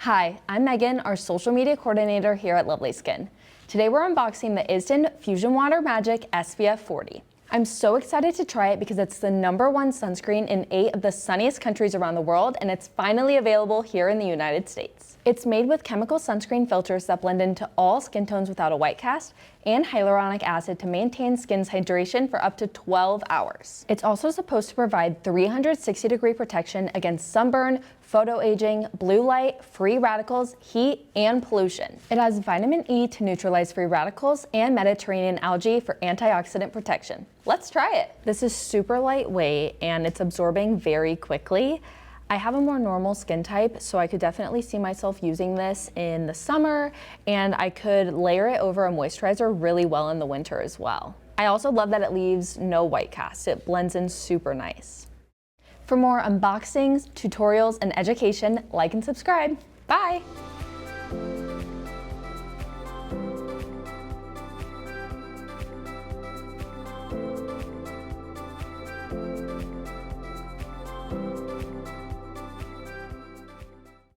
Hi, I'm Megan, our social media coordinator here at Lovely Skin. Today we're unboxing the ISDIN Fusion Water Magic SPF 40. I'm so excited to try it because it's the #1 sunscreen in 8 of the sunniest countries around the world, and it's finally available here in the United States. It's made with chemical sunscreen filters that blend into all skin tones without a white cast, and hyaluronic acid to maintain skin's hydration for up to 12 hours. It's also supposed to provide 360-degree protection against sunburn, photoaging, blue light, free radicals, heat, and pollution. It has vitamin E to neutralize free radicals and Mediterranean algae for antioxidant protection. Let's try it. This is super lightweight and it's absorbing very quickly. I have a more normal skin type, so I could definitely see myself using this in the summer, and I could layer it over a moisturizer really well in the winter as well. I also love that it leaves no white cast. It blends in super nice. For more unboxings, tutorials, and education, like and subscribe. Bye!